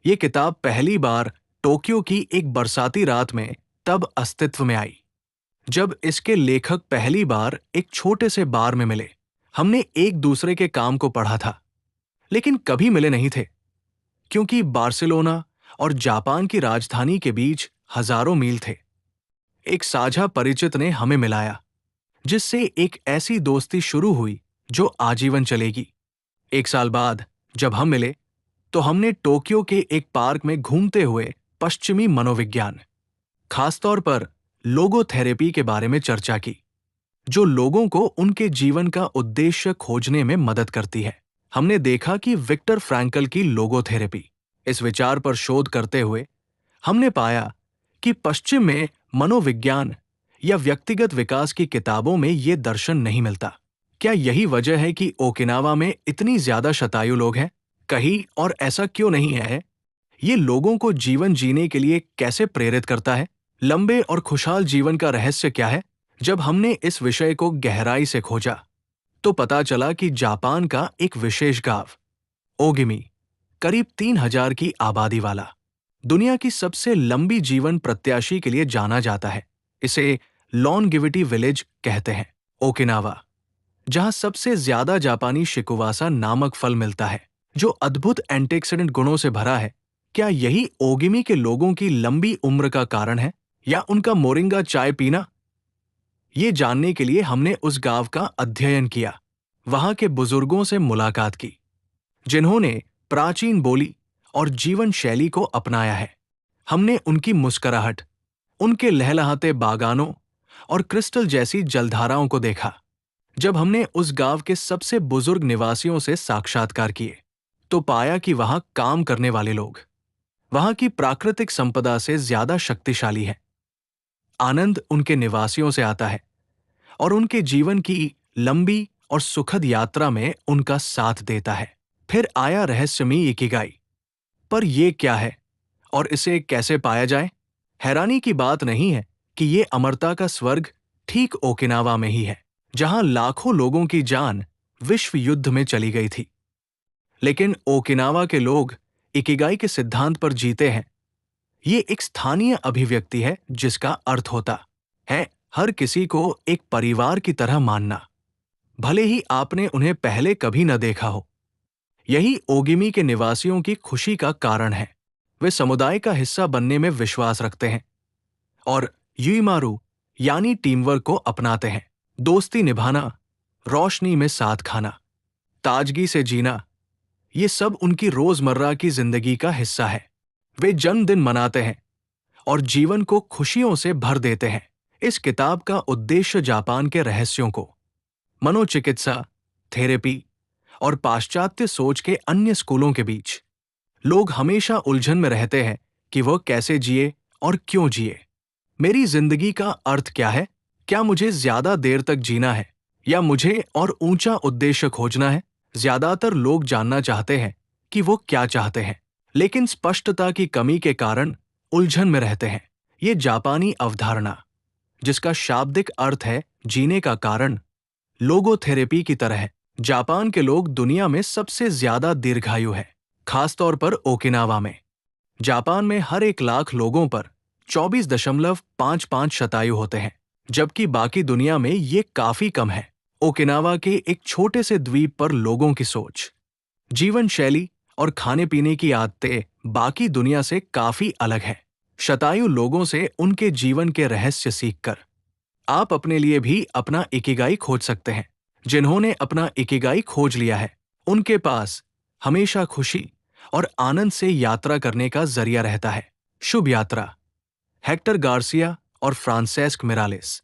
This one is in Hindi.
ये किताब पहली बार टोक्यो की एक बरसाती रात में तब अस्तित्व में आई जब इसके लेखक पहली बार एक छोटे से बार में मिले। हमने एक दूसरे के काम को पढ़ा था, लेकिन कभी मिले नहीं थे, क्योंकि बार्सिलोना और जापान की राजधानी के बीच हजारों मील थे। एक साझा परिचित ने हमें मिलाया, जिससे एक ऐसी दोस्ती शुरू हुई जो आजीवन चलेगी। एक साल बाद जब हम मिले, तो हमने टोक्यो के एक पार्क में घूमते हुए पश्चिमी मनोविज्ञान, खासतौर पर लोगोथेरेपी के बारे में चर्चा की, जो लोगों को उनके जीवन का उद्देश्य खोजने में मदद करती है। हमने देखा कि विक्टर फ्रैंकल की लोगोथेरेपी, इस विचार पर शोध करते हुए हमने पाया कि पश्चिम में मनोविज्ञान या व्यक्तिगत विकास की किताबों में ये दर्शन नहीं मिलता। क्या यही वजह है कि ओकिनावा में इतनी ज्यादा शतायु लोग हैं? कहीं और ऐसा क्यों नहीं है? ये लोगों को जीवन जीने के लिए कैसे प्रेरित करता है? लंबे और खुशहाल जीवन का रहस्य क्या है? जब हमने इस विषय को गहराई से खोजा, तो पता चला कि जापान का एक विशेष गांव, ओगिमी, करीब 3000 की आबादी वाला, दुनिया की सबसे लंबी जीवन प्रत्याशी के लिए जाना जाता है। इसे लॉन्गेविटी विलेज कहते हैं। ओकिनावा, जहां सबसे ज्यादा जापानी शिकुवासा नामक फल मिलता है, जो अद्भुत एंटीऑक्सीडेंट गुणों से भरा है। क्या यही ओगिमी के लोगों की लंबी उम्र का कारण है, या उनका मोरिंगा चाय पीना? ये जानने के लिए हमने उस गांव का अध्ययन किया, वहां के बुजुर्गों से मुलाकात की, जिन्होंने प्राचीन बोली और जीवन शैली को अपनाया है। हमने उनकी मुस्कुराहट, उनके लहलहाते बागानों और क्रिस्टल जैसी जलधाराओं को देखा। जब हमने उस गांव के सबसे बुजुर्ग निवासियों से साक्षात्कार किए, तो पाया कि वहां काम करने वाले लोग वहां की प्राकृतिक संपदा से ज्यादा शक्तिशाली हैं। आनंद उनके निवासियों से आता है और उनके जीवन की लंबी और सुखद यात्रा में उनका साथ देता है। फिर आया रहस्यमयी इकिगाई। पर यह क्या है और इसे कैसे पाया जाए? हैरानी की बात नहीं है कि ये अमरता का स्वर्ग ठीक ओकिनावा में ही है, जहां लाखों लोगों की जान विश्व युद्ध में चली गई थी। लेकिन ओकिनावा के लोग इकिगाई के सिद्धांत पर जीते हैं। ये एक स्थानीय अभिव्यक्ति है जिसका अर्थ होता है हर किसी को एक परिवार की तरह मानना, भले ही आपने उन्हें पहले कभी न देखा हो। यही ओगिमी के निवासियों की खुशी का कारण है। वे समुदाय का हिस्सा बनने में विश्वास रखते हैं और युइमारू यानी टीम वर्क को अपनाते हैं। दोस्ती निभाना, रोशनी में साथ खाना, ताजगी से जीना, ये सब उनकी रोजमर्रा की जिंदगी का हिस्सा है। वे जन्मदिन मनाते हैं और जीवन को खुशियों से भर देते हैं। इस किताब का उद्देश्य जापान के रहस्यों को, मनोचिकित्सा, थेरेपी और पाश्चात्य सोच के अन्य स्कूलों के बीच लोग हमेशा उलझन में रहते हैं कि वह कैसे जिए और क्यों जिए। मेरी जिंदगी का अर्थ क्या है? क्या मुझे ज्यादा देर तक जीना है या मुझे और ऊंचा उद्देश्य खोजना है? ज्यादातर लोग जानना चाहते हैं कि वो क्या चाहते हैं, लेकिन स्पष्टता की कमी के कारण उलझन में रहते हैं। ये जापानी अवधारणा, जिसका शाब्दिक अर्थ है जीने का कारण, लोगोथेरेपी की तरह है। जापान के लोग दुनिया में सबसे ज्यादा दीर्घायु है, खासतौर पर ओकिनावा में। जापान में हर 1 लाख लोगों पर 24.55 शतायु होते हैं, जबकि बाकी दुनिया में ये काफी कम है। ओकिनावा के एक छोटे से द्वीप पर लोगों की सोच, जीवन शैली और खाने पीने की आदतें बाकी दुनिया से काफी अलग है। शतायु लोगों से उनके जीवन के रहस्य सीखकर आप अपने लिए भी अपना इकिगाई खोज सकते हैं। जिन्होंने अपना इकिगाई खोज लिया है, उनके पास हमेशा खुशी और आनंद से यात्रा करने का जरिया रहता है। शुभ यात्रा। हेक्टर गार्सिया और फ्रांसेस्क मिरालेस।